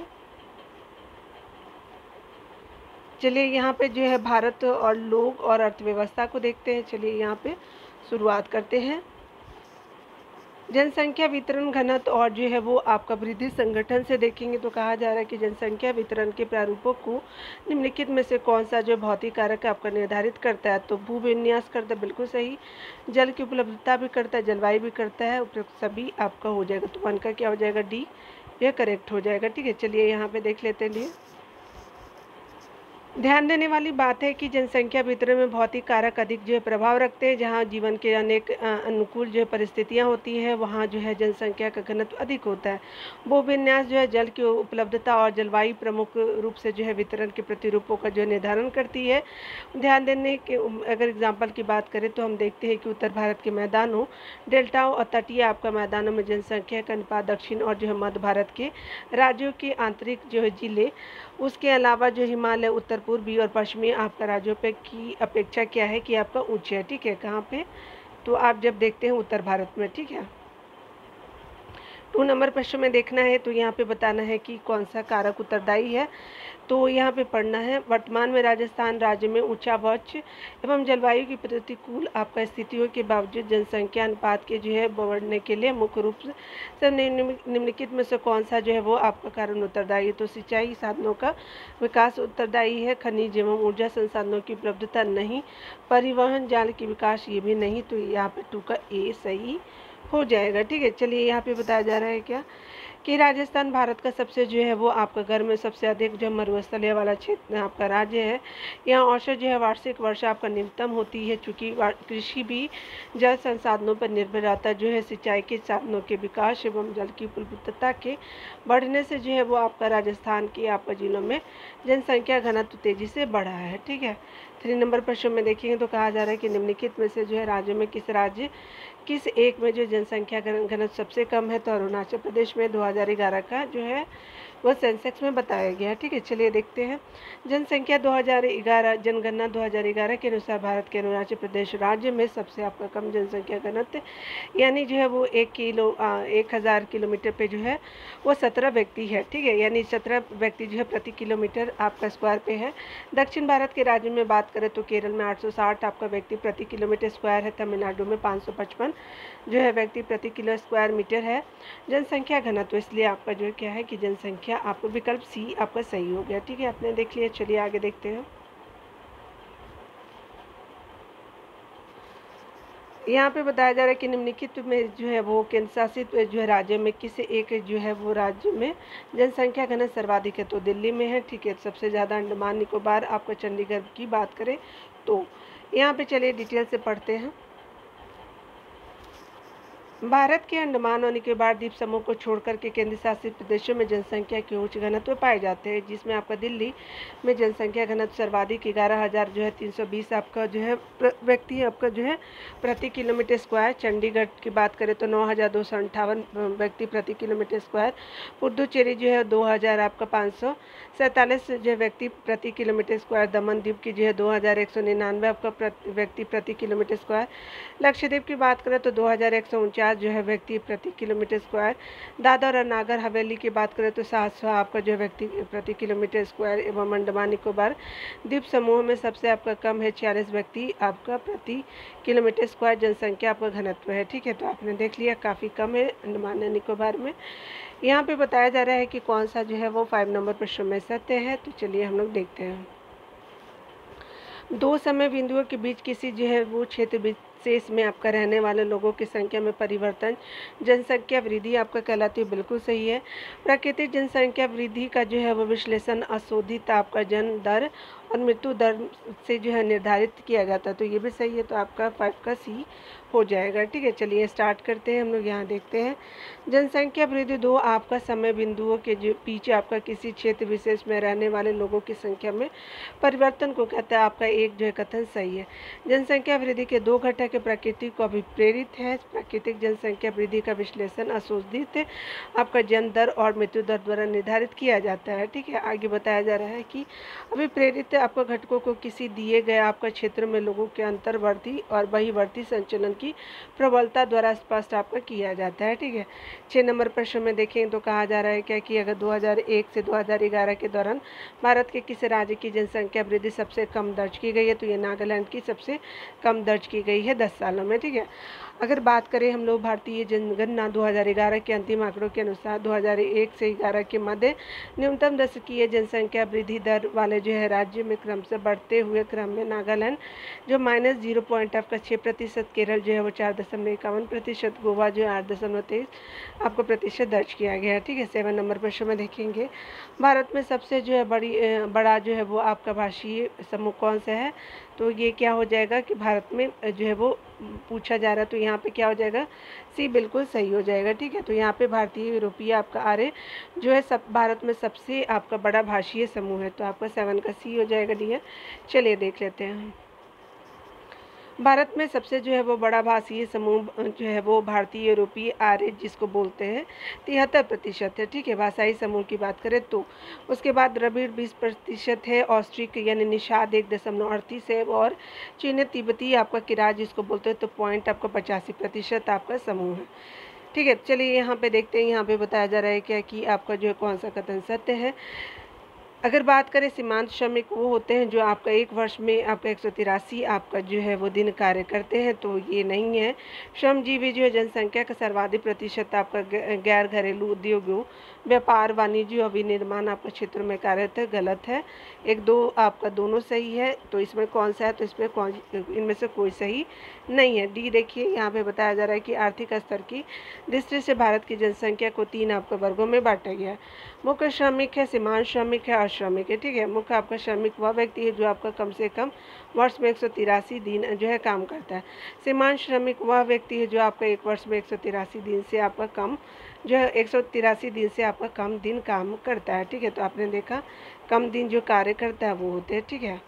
A: चलिए यहाँ पे जो है भारत और लोग और अर्थव्यवस्था को देखते हैं। चलिए यहाँ पे शुरुआत करते हैं। जनसंख्या वितरण घनत्व और जो है वो आपका वृद्धि संगठन से देखेंगे तो कहा जा रहा है कि जनसंख्या वितरण के प्रारूपों को निम्नलिखित में से कौन सा जो भौतिक कारक आपका निर्धारित करता है। तो भूविन्यास करता है, बिल्कुल सही। जल की उपलब्धता भी करता है, जलवायु भी करता है, उपयुक्त सभी आपका हो जाएगा। तो 1 का क्या हो जाएगा, डी, यह करेक्ट हो जाएगा। ठीक है, चलिए यहाँ पे देख लेते हैं। ध्यान देने वाली बात है कि जनसंख्या वितरण में भौतिक कारक अधिक जो है प्रभाव रखते हैं। जहाँ जीवन के अनेक अनुकूल जो है परिस्थितियाँ होती हैं वहाँ जो है जनसंख्या का घनत्व अधिक होता है। भूविन्यास जो है जल की उपलब्धता और जलवायु प्रमुख रूप से जो है वितरण के प्रतिरूपों का जो निर्धारण करती है। ध्यान देने के अगर एग्जाम्पल की बात करें तो हम देखते हैं कि उत्तर भारत के मैदानों, डेल्टाओं और तटीय आपका मैदानों में जनसंख्या का अनुपात दक्षिण और जो है मध्य भारत के राज्यों के आंतरिक जो है जिले, उसके अलावा जो हिमालय, उत्तर पूर्वी और पश्चिमी आपका राज्यों पे की अपेक्षा क्या है कि आपका ऊंचे है। ठीक है, कहाँ पे, तो आप जब देखते हैं उत्तर भारत में। ठीक है, 2 नंबर प्रश्न में देखना है तो यहाँ पे बताना है कि कौन सा कारक उत्तरदायी है। तो यहाँ पे पढ़ना है, वर्तमान में राजस्थान राज्य में ऊंचा वक्ष एवं जलवायु की प्रतिकूल आपका स्थितियों के बावजूद जनसंख्या अनुपात के जो है बढ़ने के लिए मुख्य रूप से निम्नलिखित में से कौन सा जो है वो आपका कारण उत्तरदायी है। तो सिंचाई साधनों का विकास उत्तरदायी है, खनिज एवं ऊर्जा संसाधनों की उपलब्धता नहीं, परिवहन जाल की विकास ये भी नहीं। तो यहाँ पे 2 का ए सही हो जाएगा। ठीक है, चलिए यहाँ पे बताया जा रहा है क्या कि राजस्थान भारत का सबसे जो है वो आपका गर्म में सबसे अधिक जो मरुस्थलीय वाला क्षेत्र आपका राज्य है। यहाँ औसत जो है वार्षिक वर्षा आपका न्यूनतम होती है। चूँकि कृषि भी जल संसाधनों पर निर्भर रहता है, जो है सिंचाई के साधनों के विकास एवं जल की उपलब्धता के बढ़ने से जो है वो आपका राजस्थान के आपका जिलों में जनसंख्या घनत्व तेजी से बढ़ा है। ठीक है, 3 नंबर प्रश्न में देखेंगे तो कहा जा रहा है कि निम्नलिखित में से जो है राज्यों में किस एक में जो जनसंख्या घनत्व सबसे कम है। तो अरुणाचल प्रदेश में 2011 का जो है वह सेंसेक्स में बताया गया है। ठीक है, चलिए देखते हैं। जनसंख्या 2011 जनगणना 2011 के अनुसार भारत के अरुणाचल प्रदेश राज्य में सबसे आपका कम जनसंख्या घनत्व यानी जो है वो 1000 किलोमीटर पे जो है वो 17 व्यक्ति है। ठीक है, यानी 17 व्यक्ति जो है प्रति किलोमीटर आपका स्क्वायर पे है। दक्षिण भारत के राज्यों में बात करें तो केरल में 860 आपका व्यक्ति प्रति किलोमीटर स्क्वायर है। तमिलनाडु में 555 जो है व्यक्ति प्रति किलो स्क्वायर मीटर है जनसंख्या घनत्व। इसलिए आपका जो क्या है कि जनसंख्या जनसंख्या आपको विकल्प सी आपका सही हो गया। ठीक है, आपने देख लिया। चलिए आगे देखते हैं। यहाँ पे बताया जा रहा है कि निम्नलिखित में जो है वो केंद्र शासित जो है राज्य में किसी एक जो है वो राज्य में जनसंख्या घनत्व सर्वाधिक है। तो दिल्ली में है। ठीक है, सबसे ज़्यादा अंडमान निकोबार आपका चंडीगढ़ की बात करें तो। यहाँ पे चलिए डिटेल से पढ़ते हैं। भारत के अंडमान और निकोबार द्वीप समूह को छोड़कर के केंद्र शासित प्रदेशों में जनसंख्या के उच्च घनत्व पाए जाते हैं, जिसमें आपका दिल्ली में जनसंख्या घनत्व सर्वाधिक 11,000 जो है 320 आपका जो है व्यक्ति आपका जो है प्रति किलोमीटर स्क्वायर। चंडीगढ़ की बात करें तो 9,258 व्यक्ति प्रति किलोमीटर स्क्वायर। पुडुचेरी जो है 2,000 आपका 547 जो है व्यक्ति प्रति किलोमीटर स्क्वायर। दमन द्वीप की जो है 2,199 आपका व्यक्ति प्रति किलोमीटर स्क्वायर। लक्षद्वीप की बात करें तो 2,149 जो है व्यक्ति प्रति किलोमीटर स्क्वायर। दादर और नागर हवेली की बात करें तो 700 आपका जो व्यक्ति प्रति किलोमीटर स्क्वायर। एवं अंडमान निकोबार द्वीप समूह में सबसे आपका कम है 46 व्यक्ति आपका प्रति किलोमीटर स्क्वायर जनसंख्या आपका घनत्व है। ठीक है, तो आपने देख लिया काफ़ी कम है अंडमान निकोबार में। यहाँ पे बताया जा रहा है कि कौन सा जो है वो 5 नंबर प्रश्न में सत्य है। तो चलिए हम लोग देखते हैं। दो समय बिंदुओं के बीच किसी जो है वो क्षेत्र विशेष में आपका रहने वाले लोगों की संख्या में परिवर्तन जनसंख्या वृद्धि आपका कहलाती है। बिल्कुल सही है। प्राकृतिक जनसंख्या वृद्धि का जो है वो विश्लेषण अशोधित आपका जन्म दर और मृत्यु दर से जो है निर्धारित किया जाता है। तो ये भी सही है। तो आपका 5 का सी हो जाएगा। ठीक है, चलिए स्टार्ट करते हैं। हम लोग यहाँ देखते हैं जनसंख्या वृद्धि दो आपका समय बिंदुओं के जो बीच आपका किसी क्षेत्र विशेष में रहने वाले लोगों की संख्या में परिवर्तन को कहता है। आपका एक जो है कथन सही है। जनसंख्या वृद्धि के दो घटक प्रकृति को अभिप्रेरित है। प्राकृतिक जनसंख्या वृद्धि का विश्लेषण अशोधित आपका जन्म दर और मृत्यु दर द्वारा निर्धारित किया जाता है। ठीक है, आगे बताया जा रहा है कि अभिप्रेरित आपका घटकों को किसी दिए गए आपका क्षेत्र में लोगों के अंतर्वर्ती और बहिर्वर्ती संचलन की प्रबलता द्वारा स्पष्ट आपका किया जाता है। ठीक है, 6 नंबर प्रश्न में देखें तो कहा जा रहा है क्या कि अगर 2001 से 2011 के दौरान भारत के किस राज्य की जनसंख्या वृद्धि सबसे कम दर्ज की गई है, तो ये नागालैंड की सबसे कम दर्ज की गई है 10 सालों में। ठीक है, अगर बात करें हम लोग भारतीय जनगणना 2011 के अंतिम आंकड़ों के अनुसार 2001 से 11 के मध्य न्यूनतम दशकीय जनसंख्या वृद्धि दर वाले जो है राज्य में क्रमशः बढ़ते हुए क्रम में नागालैंड जो -0.6%, केरल जो है वो 4.51%, गोवा जो है 8.23 आपको प्रतिशत दर्ज किया गया है। ठीक है, 7 नंबर प्रश्न में देखेंगे भारत में सबसे जो है बड़ा जो है वो आपका भाषीय समूह कौन सा है, तो ये क्या हो जाएगा कि भारत में जो है वो पूछा जा रहा है। तो यहाँ पे क्या हो जाएगा, सी बिल्कुल सही हो जाएगा। ठीक है, तो यहाँ पे भारतीय यूरोपीय आपका आर्य जो है सब भारत में सबसे आपका बड़ा भाषीय समूह है। तो आपका 7 का सी हो जाएगा डियर। चलिए देख लेते हैं। भारत में सबसे जो है वो बड़ा भाषीय समूह जो है वो भारतीय यूरोपीय आर्य जिसको बोलते हैं 73% है। ठीक है, भाषाई समूह की बात करें तो उसके बाद द्रविड़ 20% है, ऑस्ट्रिक यानी निषाद 1.38 है, और चीनी तिब्बती आपका किरात जिसको बोलते हैं तो पॉइंट आपका 85% आपका समूह है। ठीक है, चलिए यहाँ पे देखते हैं। यहाँ पे बताया जा रहा है क्या कि आपका जो है कौन सा कथन सत्य है। अगर बात करें सीमांत श्रमिक वो होते हैं जो आपका एक वर्ष में आपका 183 आपका जो है वो दिन कार्य करते हैं, तो ये नहीं है। श्रमजीवी जो है जनसंख्या का सर्वाधिक प्रतिशत आपका गैर घरेलू उद्योगों, व्यापार, वाणिज्य और विनिर्माण आपका क्षेत्र में कार्यरत है। गलत है। 1, 2 आपका दोनों सही है। तो इसमें कौन सा है, तो इसमें इनमें से कोई सही नहीं है। डी देखिए, यहाँ पे बताया जा रहा है कि आर्थिक स्तर की दृष्टि से भारत की जनसंख्या को 3 आपका वर्गों में बांटा गया है। मुख्य श्रमिक है, सीमांत श्रमिक है, अश्रमिक है। ठीक है, मुख्य आपका श्रमिक वह व्यक्ति है जो आपका कम से कम वर्ष में 183 दिन जो है काम करता है। सीमांत श्रमिक वह व्यक्ति है जो आपका एक वर्ष में 183 दिन से आपका कम जो है 183 दिन से आपका कम दिन काम करता है। ठीक है, तो आपने देखा कम दिन जो कार्य करता है वो होते हैं। ठीक है,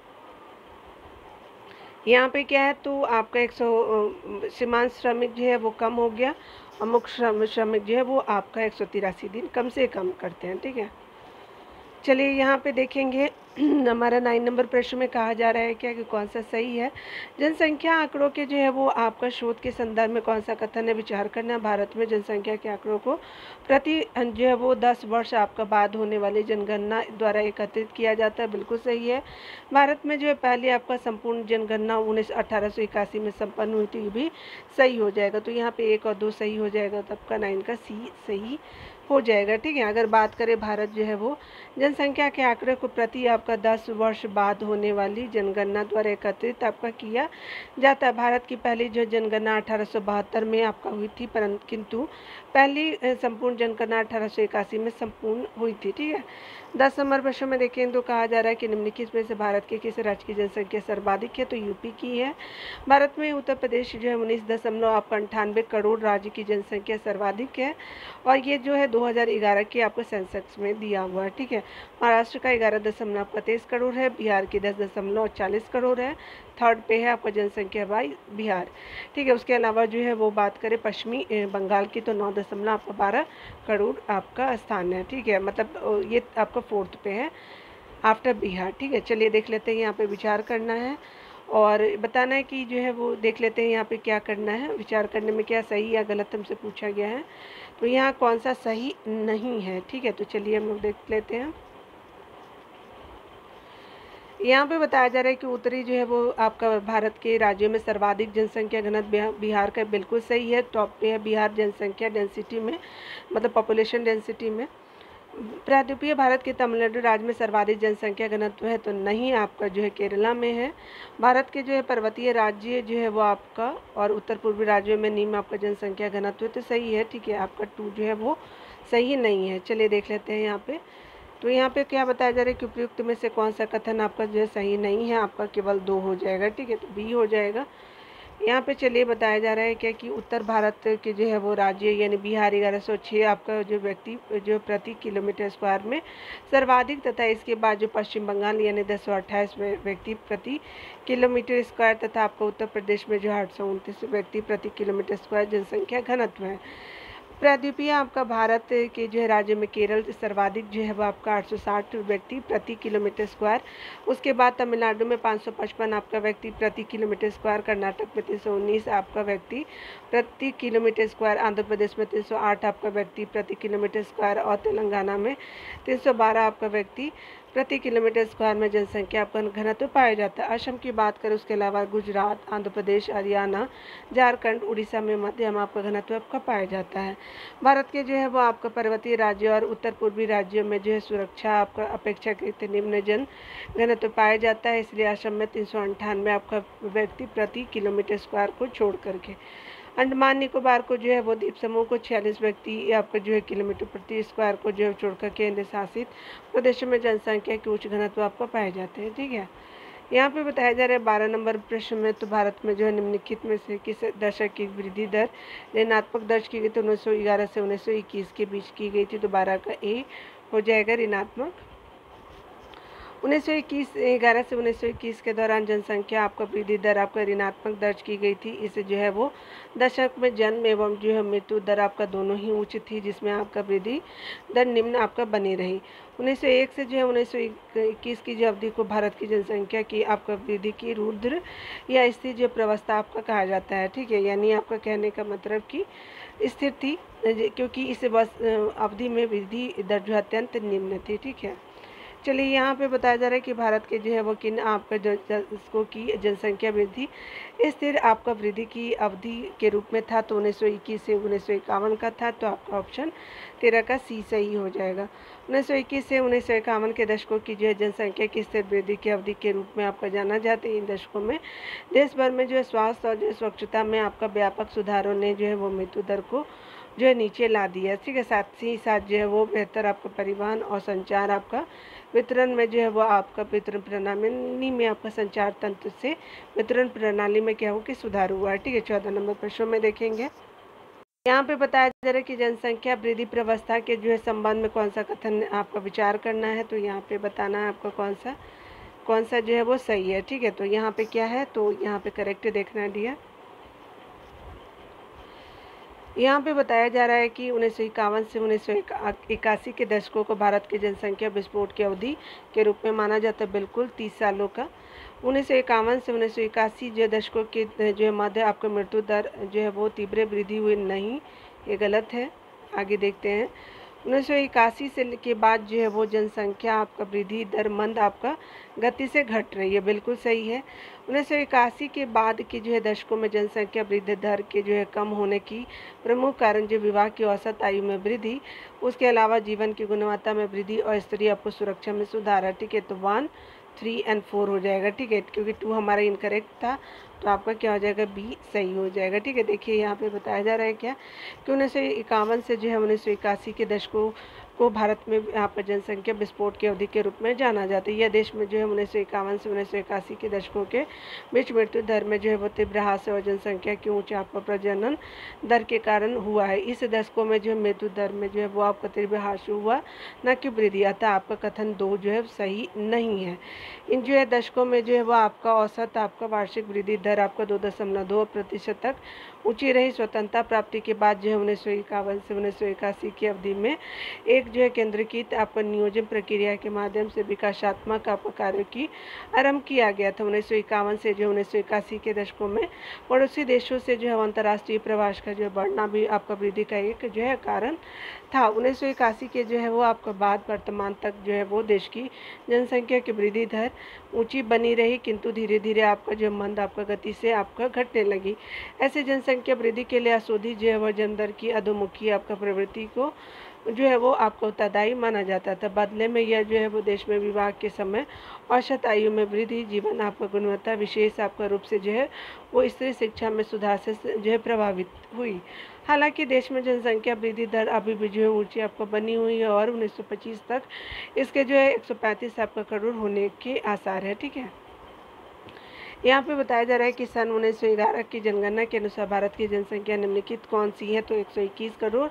A: यहाँ पे क्या है तो आपका 100 सीमांत श्रमिक जो है वो कम हो गया, और मुख्य श्रमिक जो है वो आपका 183 दिन कम से कम करते हैं। ठीक है, चलिए यहाँ पे देखेंगे हमारा 9 नंबर प्रश्न में कहा जा रहा है क्या कि कौन सा सही है। जनसंख्या आंकड़ों के जो है वो आपका शोध के संदर्भ में कौन सा कथन है, विचार करना है। भारत में जनसंख्या के आंकड़ों को प्रति जो है वो 10 वर्ष आपका बाद होने वाली जनगणना द्वारा एकत्रित किया जाता है, बिल्कुल सही है। भारत में जो है पहले आपका संपूर्ण जनगणना 1881 में संपन्न हुई थी, भी सही हो जाएगा। तो यहाँ पे 1 और 2 सही हो जाएगा, तो आपका 9 का सी सही हो जाएगा। ठीक है, अगर बात करें भारत जो है वो जनसंख्या के आंकड़े को प्रति आपका 10 वर्ष बाद होने वाली जनगणना द्वारा एकत्रित आपका किया जाता है। भारत की पहली जो जनगणना 1872 में आपका हुई थी, किंतु पहली संपूर्ण जनगणना 1881 में संपूर्ण हुई थी। ठीक है, 10 नंबर प्रश्न में देखें तो कहा जा रहा है कि निम्नलिखित में से भारत के किस राज्य की जनसंख्या सर्वाधिक है, तो यूपी की है। भारत में उत्तर प्रदेश जो है 19.98 करोड़ राज्य की जनसंख्या सर्वाधिक है, और ये जो है 2011 के आपको सेंसेक्स में दिया हुआ है। ठीक है, महाराष्ट्र का 11.23 करोड़ है, बिहार की 10.40 करोड़ है, थर्ड पे है आपका जनसंख्या बाई बिहार। ठीक है, उसके अलावा जो है वो बात करें पश्चिमी बंगाल की तो 9.12 करोड़ आपका स्थान है। ठीक है, मतलब ये आपका फोर्थ पे है आफ्टर बिहार। ठीक है, चलिए देख लेते हैं, यहाँ पे विचार करना है और बताना है कि जो है वो देख लेते हैं यहाँ पे क्या करना है, विचार करने में क्या सही या गलत हमसे पूछा गया है। तो यहाँ कौन सा सही नहीं है। ठीक है, तो चलिए हम लोग देख लेते हैं। यहाँ पे बताया जा रहा है कि उत्तरी जो है वो आपका भारत के राज्यों में सर्वाधिक जनसंख्या घनत्व बिहार का, बिल्कुल सही है। टॉप पे है बिहार जनसंख्या डेंसिटी में, मतलब पॉपुलेशन डेंसिटी में। प्रायद्वीपीय भारत के तमिलनाडु राज्य में सर्वाधिक जनसंख्या घनत्व है, तो नहीं, आपका जो है केरला में है। भारत के जो है पर्वतीय राज्य जो है वो आपका और उत्तर पूर्वी राज्यों में निम्न आपका जनसंख्या घनत्व, तो सही है। ठीक है, आपका 2 जो है वो सही नहीं है। चलिए देख लेते हैं यहाँ पे। तो यहाँ पे क्या बताया जा रहा है कि उपयुक्त में से कौन सा कथन आपका जो है सही नहीं है, आपका केवल 2 हो जाएगा। ठीक है, तो बी हो जाएगा। यहाँ पे चलिए बताया जा रहा है क्या कि उत्तर भारत के जो है वो राज्य यानी बिहार 1106 आपका जो व्यक्ति जो प्रति किलोमीटर स्क्वायर में सर्वाधिक, तथा इसके बाद जो पश्चिम बंगाल यानी 1028 व्यक्ति प्रति किलोमीटर स्क्वायर, तथा आपका उत्तर प्रदेश में जो 829 व्यक्ति प्रति किलोमीटर स्क्वायर जनसंख्या घनत्व है। प्रायद्वीपीय आपका भारत के जो है राज्य में केरल सर्वाधिक जो है वो आपका 860 व्यक्ति प्रति किलोमीटर स्क्वायर, उसके बाद तमिलनाडु में 555 आपका व्यक्ति प्रति किलोमीटर स्क्वायर, कर्नाटक में 319 आपका व्यक्ति प्रति किलोमीटर स्क्वायर, आंध्र प्रदेश में 308 आपका व्यक्ति प्रति किलोमीटर स्क्वायर, और तेलंगाना में 312 आपका व्यक्ति प्रति किलोमीटर स्क्वायर में जनसंख्या आपका घनत्व पाया जाता है। असम की बात करें उसके अलावा गुजरात, आंध्र प्रदेश, हरियाणा, झारखंड, उड़ीसा में मध्यम आपका घनत्व आपका पाया जाता है। भारत के जो है वो आपका पर्वतीय राज्यों और उत्तर पूर्वी राज्यों में जो है सुरक्षा आपका अपेक्षाकृत निम्न जन घनत्व पाया जाता है, इसलिए असम में 398 आपका व्यक्ति प्रति किलोमीटर स्क्वायर को छोड़ करके। अंडमान निकोबार को जो है वो द्वीप समूह को 46 व्यक्ति आपका जो है किलोमीटर प्रति स्क्वायर को जो है छोड़कर केंद्र शासित प्रदेशों में जनसंख्या के उच्च घनत्व आपको पाए जाते हैं। ठीक है, यहाँ पे बताया जा रहा है 12 नंबर प्रश्न में, तो भारत में जो है निम्नलिखित में से किस दशक की वृद्धि दर ऋणात्मक दर्ज की गई, तो 1911 से 1921 के बीच की गई थी, तो 12 का ए हो जाएगा ऋणात्मक। 11 से 1921 के दौरान जनसंख्या आपका वृद्धि दर आपका ऋणात्मक दर्ज की गई थी। इसे जो है वो दशक में जन्म एवं जो है मृत्यु दर आपका दोनों ही उच्च थी, जिसमें आपका वृद्धि दर निम्न आपका बनी रही। 1901 से जो है 1921 की जो अवधि को भारत की जनसंख्या की आपका वृद्धि की रुद्र या स्थिर जो प्रवस्था आपका कहा जाता है। ठीक है, यानी आपका कहने का मतलब कि स्थिर थी, क्योंकि इस अवधि में वृद्धि दर जो अत्यंत निम्न थी। ठीक है, चलिए यहाँ पे बताया जा रहा है कि भारत के जो है वो किन आपका इसको की जनसंख्या वृद्धि स्थिर आपका वृद्धि की अवधि के रूप में था, तो 1921 से 1951 का था, तो आपका ऑप्शन 13 का सी सही हो जाएगा। 1921 से 1951 के दशकों की जो है जनसंख्या की स्थिर वृद्धि की अवधि के रूप में आपका जाना जाता है। इन दशकों में देश भर में जो है स्वास्थ्य और जो स्वच्छता में आपका व्यापक सुधारों ने जो है वो मृत्यु दर को जो है नीचे ला दिया। ठीक है, साथ ही साथ जो है वो बेहतर आपका परिवहन और संचार आपका वितरण में जो है वो आपका वितरण प्रणाली में आपका संचार तंत्र से वितरण प्रणाली में क्या हो कि सुधार हुआ है। ठीक है, 14 नंबर प्रश्न में देखेंगे। यहाँ पे बताया जा रहा है कि जनसंख्या वृद्धि प्रवस्था के जो है संबंध में कौन सा कथन आपका विचार करना है, तो यहाँ पे बताना है आपका कौन सा जो है वो सही है। ठीक है, तो यहाँ पे क्या है, तो यहाँ पे करेक्ट देखना है डियर। यहाँ पे बताया जा रहा है कि 1951 से 1981 के दशकों को भारत की जनसंख्या विस्फोट की अवधि के रूप में माना जाता है, बिल्कुल 30 सालों का। 1951 से 1981 जो दशकों के जो मध्य आपका मृत्यु दर जो है वो तीव्र वृद्धि हुई नहीं, ये गलत है। आगे देखते हैं। 1981 से के बाद जो है वो जनसंख्या आपका वृद्धि दर मंद आपका गति से घट रही है, बिल्कुल सही है। 1981 के बाद के जो है दशकों में जनसंख्या वृद्धि दर के जो है कम होने की प्रमुख कारण जो विवाह की औसत आयु में वृद्धि, उसके अलावा जीवन की गुणवत्ता में वृद्धि और स्त्री आपको सुरक्षा में सुधार है। ठीक है, तो 1, 3 और 4 हो जाएगा। ठीक है, क्योंकि 2 हमारा इनकरेक्ट था, तो आपका क्या हो जाएगा, बी सही हो जाएगा। ठीक है, देखिए यहाँ पे बताया जा रहा है क्या कि 1951 से जो है 1981 के दशकों को भारत में यहाँ पर जनसंख्या विस्फोट की अवधि के रूप में जाना जाता है। यह देश में जो है 1951 से 1981 के दशकों के बीच मृत्यु दर में जो है वो तीव्र ह्रास और जनसंख्या की ऊंचे आपका प्रजनन दर के कारण हुआ है। इस दशकों में जो है मृत्यु दर में जो है वो आपका तीव्र ह्रास हुआ, न कि वृद्धि, अतः आपका कथन 2 जो है सही नहीं है। इन जो है दशकों में जो है वो आपका औसत आपका वार्षिक वृद्धि दर आपका 2.2% तक ऊंची रही। स्वतंत्रता प्राप्ति के बाद जो है 1951 से 1981 की अवधि में एक जो है केंद्रीकृत आपका नियोजन प्रक्रिया के माध्यम से विकासात्मक आपका कार्यों की आरंभ किया गया था। 1951 से जो 1981 के दशकों में पड़ोसी देशों से जो है अंतर्राष्ट्रीय प्रवास का जो है बढ़ना भी आपका वृद्धि का एक जो है कारण था। 1981 के जो है वो आपका बाद वर्तमान तक जो है वो देश की जनसंख्या की वृद्धि दर ऊंची बनी रही, किंतु धीरे धीरे आपका जो मंद आपका गति से आपका घटने लगी। ऐसे जनसंख्या वृद्धि के लिए अशोधित जो है वह जन्म दर की अधोमुखी आपका प्रवृत्ति को जो है वो आपको उत्तरदायी माना जाता था। बदले में यह जो है वो देश में विवाह के समय औसत आयु में वृद्धि, जीवन आपका गुणवत्ता विशेष आपका रूप से जो है वो स्त्री शिक्षा में सुधार से जो है प्रभावित हुई। हालांकि देश में जनसंख्या वृद्धि दर अभी भी जो है ऊंची आपको बनी हुई है और 1925 तक इसके जो है 135 आपका करोड़ होने के आसार है। ठीक है, यहाँ पे बताया जा रहा है कि सन 1911 की जनगणना के अनुसार भारत की जनसंख्या निम्नलिखित कौन सी है, तो 121 करोड़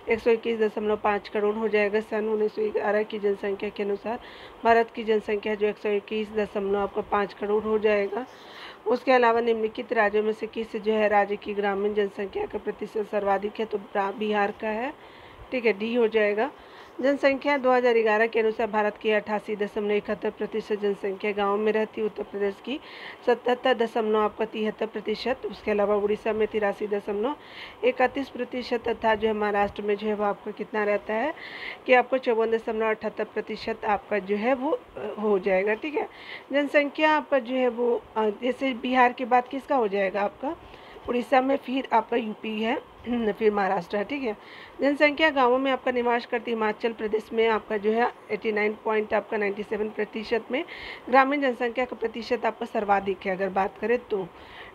A: 121.5 करोड़ हो जाएगा। सन 1911 की जनसंख्या के अनुसार भारत की जनसंख्या जो 121.5 करोड़ हो जाएगा। उसके अलावा निम्नलिखित राज्यों में से किस जो है राज्य की ग्रामीण जनसंख्या का प्रतिशत सर्वाधिक है, तो बिहार का है। ठीक है, डी हो जाएगा। जनसंख्या 2011 के अनुसार भारत की 88.71% जनसंख्या गाँव में रहती है। उत्तर प्रदेश की 77.73%, उसके अलावा उड़ीसा में 83.31% तथा जो है महाराष्ट्र में जो है वो आपका कितना रहता है कि आपको 54.78% आपका जो है वो हो जाएगा। ठीक है, जनसंख्या आपका जो है वो जैसे बिहार के बाद किसका हो जाएगा, आपका उड़ीसा में, फिर आपका यूपी है, फिर महाराष्ट्र है। ठीक है, जनसंख्या गांवों में आपका निवास करती हिमाचल प्रदेश में आपका जो है 89.97% में ग्रामीण जनसंख्या का प्रतिशत आपका सर्वाधिक है अगर बात करें तो।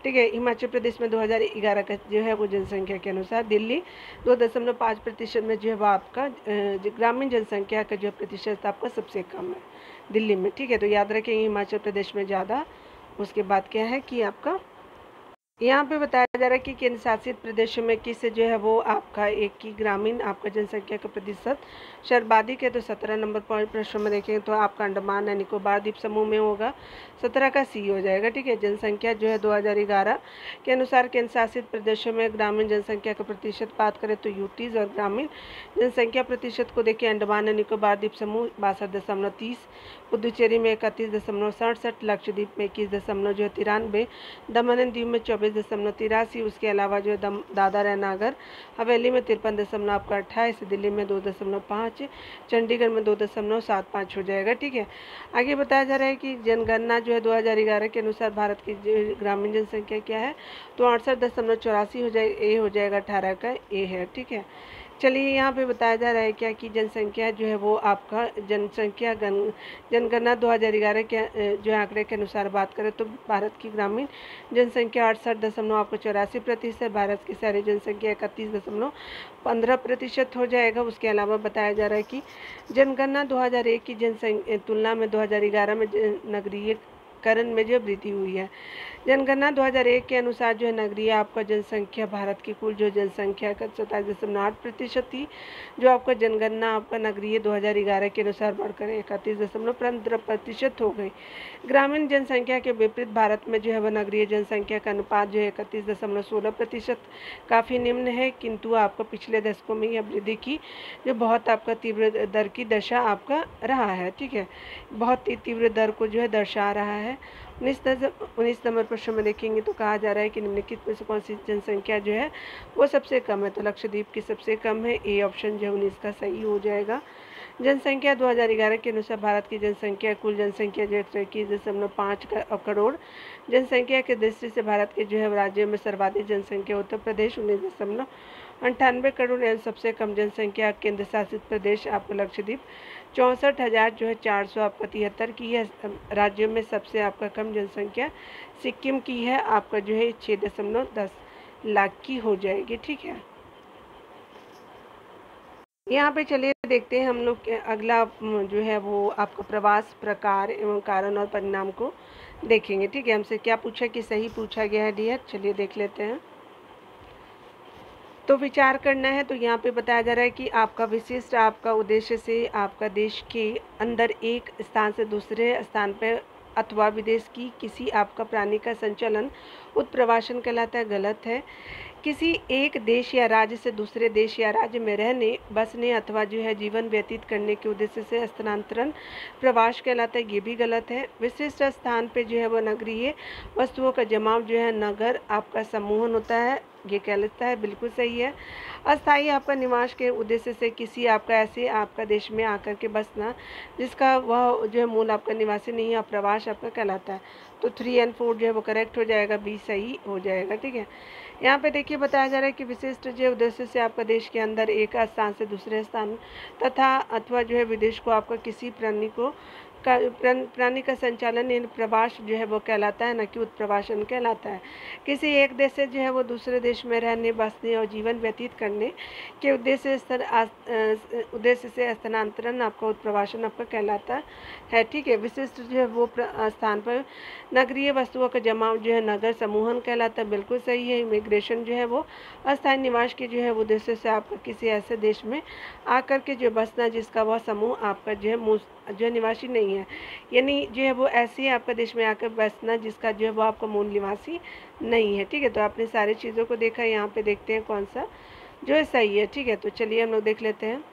A: ठीक है, हिमाचल प्रदेश में 2011 का जो है वो जनसंख्या के अनुसार। दिल्ली 2.5% में जो है वो आपका ग्रामीण जनसंख्या का जो प्रतिशत आपका सबसे कम है दिल्ली में। ठीक है, तो याद रखेंगे हिमाचल प्रदेश में ज़्यादा। उसके बाद क्या है कि आपका यहाँ पे बताया जा रहा है कि केंद्र शासित प्रदेशों में किस जो है वो आपका एक की ग्रामीण आपका जनसंख्या का प्रतिशत सर्वाधिक है, तो 17 नंबर प्रश्न में देखेंगे तो आपका अंडमान एंड निकोबार द्वीप समूह में होगा, 17 का सी हो जाएगा। ठीक है, जनसंख्या जो है 2011 के अनुसार केंद्र शासित प्रदेशों में ग्रामीण जनसंख्या का प्रतिशत बात करें तो यूटीज और ग्रामीण जनसंख्या प्रतिशत को देखिए अंडमान एंड निकोबार द्वीप समूह 62.30, पुदुचेरी में 31.67, लक्षद्वीप में 21.93, दमन एंड दीव में 24.83, उसके अलावा जो है दादर एंड नागर हवेली में 53.28, दिल्ली में 2.5, चंडीगढ़ में 2.75 हो जाएगा। ठीक है, आगे बताया जा रहा है कि जनगणना जो है 2011 के अनुसार भारत की ग्रामीण जनसंख्या क्या है, तो 68.84 हो जाएगा, ए हो जाएगा, 18 का ए है। ठीक है, चलिए यहाँ पे बताया जा रहा है क्या कि जनसंख्या जो है वो आपका जनगणना 2011 के जो आंकड़े के अनुसार बात करें तो भारत की ग्रामीण जनसंख्या 68.84%, भारत की शहरी जनसंख्या 31.15% हो जाएगा। उसके अलावा बताया जा रहा है कि जनगणना 2001 की जनसंख्या तुलना में 2011 में नगरीय करण में जो वृद्धि हुई है। जनगणना 2001 के अनुसार जो है नगरीय आपका जनसंख्या भारत की कुल जो जनसंख्या का 27.8% थी, जो आपका जनगणना आपका नगरीय 2011 के अनुसार बढ़कर 31.15% हो गई। ग्रामीण जनसंख्या के विपरीत भारत में जो है वह नगरीय जनसंख्या का अनुपात जो है 31.16% काफ़ी निम्न है, किंतु आपका पिछले दशकों में यह वृद्धि की जो बहुत आपका तीव्र दर की दशा आपका रहा है। ठीक है, बहुत ही तीव्र दर को जो है दर्शा रहा है। 19 नंबर प्रश्न में देखेंगे तो कहा जा रहा है कि निम्नलिखित में से कौन सी जनसंख्या जो है वो सबसे कम है, तो लक्षद्वीप की सबसे कम है। ए ऑप्शन जो है 19 का सही हो जाएगा। जनसंख्या 2011 के अनुसार भारत की जनसंख्या कुल जनसंख्या जो 121.5 करोड़ जनसंख्या की दृष्टि से भारत के जो है राज्यों में सर्वाधिक जनसंख्या उत्तर प्रदेश 19.98 करोड़ एवं सबसे कम जनसंख्या केंद्र शासित प्रदेश आपका लक्षद्वीप 64,000 जो है 400 आपका 73 की है। राज्यों में सबसे आपका कम जनसंख्या सिक्किम की है, आपका जो है 6.10 लाख की हो जाएगी। ठीक है, यहाँ पे चलिए देखते हैं हम लोग अगला जो है वो आपका प्रवास प्रकार एवं कारण और परिणाम को देखेंगे। ठीक है, हमसे क्या पूछा कि सही पूछा गया है डियर, चलिए देख लेते हैं। तो विचार करना है, तो यहाँ पे बताया जा रहा है कि आपका विशिष्ट आपका उद्देश्य से आपका देश के अंदर एक स्थान से दूसरे स्थान पर अथवा विदेश की किसी आपका प्राणी का संचालन उत्प्रवासन कहलाता है। गलत है। किसी एक देश या राज्य से दूसरे देश या राज्य में रहने बसने अथवा जो है जीवन व्यतीत करने के उद्देश्य से स्थानांतरण प्रवास कहलाता है, ये भी गलत है। विशिष्ट स्थान पे जो है वो नगरीय वस्तुओं का जमाव जो है नगर आपका सम्मोहन होता है, ये कहलाता है, बिल्कुल सही है। अस्थायी आपका निवास के उद्देश्य से किसी आपका ऐसे आपका देश में आकर के बसना जिसका वह जो है मूल आपका निवासी नहीं है, प्रवास आपका कहलाता है। तो 3 और 4 जो है वो करेक्ट हो जाएगा, बी सही हो जाएगा। ठीक है, यहाँ पे देखिए बताया जा रहा है कि विशिष्ट जो उद्देश्य से आपका देश के अंदर एक स्थान से दूसरे स्थान तथा अथवा जो है विदेश को आपका किसी प्राणी का संचालन इन प्रवास जो है वो कहलाता है, न कि उत्प्रवासन कहलाता है। किसी एक देश से जो है वो दूसरे देश में रहने बसने और जीवन व्यतीत करने के उद्देश्य से स्थानांतरण आपका उत्प्रवासन आपका कहलाता है। ठीक है, विशिष्ट जो है वो स्थान पर नगरीय वस्तुओं का जमाव जो है नगर समूहन कहलाता है, बिल्कुल सही है। इमिग्रेशन जो है वो अस्थायी निवास के जो है उद्देश्य से आपका किसी ऐसे देश में आकर के जो बसना जिसका वह समूह आपका जो है निवासी नहीं है, यानी जो है वो ऐसे ही आपका देश में आकर बसना जिसका जो है वो आपका मूल निवासी नहीं है। ठीक है, तो आपने सारी चीज़ों को देखा, यहाँ पे देखते हैं कौन सा जो है सही है। ठीक है, तो चलिए हम लोग देख लेते हैं।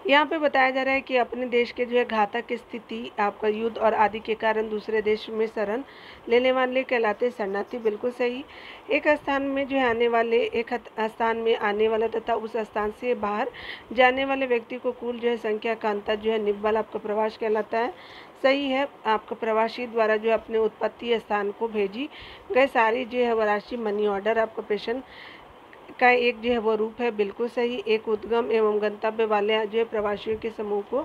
A: यहाँ पे बताया जा रहा है कि अपने देश के जो है घातक स्थिति आपका युद्ध और आदि के कारण दूसरे देश में शरण लेने वाले कहलाते शरणार्थी, बिल्कुल सही। एक स्थान में जो है आने वाले एक स्थान में आने वाला तथा उस स्थान से बाहर जाने वाले व्यक्ति को कुल जो है संख्या का अंतर जो है निव्वल आपका प्रवास कहलाता है, सही है। आपका प्रवासी द्वारा जो अपने उत्पत्ति स्थान को भेजी गए सारी जो है वो राशि मनी ऑर्डर आपका प्रेषण का एक जो है वो रूप है, बिल्कुल सही। एक उद्गम एवं गंतव्य वाले जो है प्रवासियों के समूह को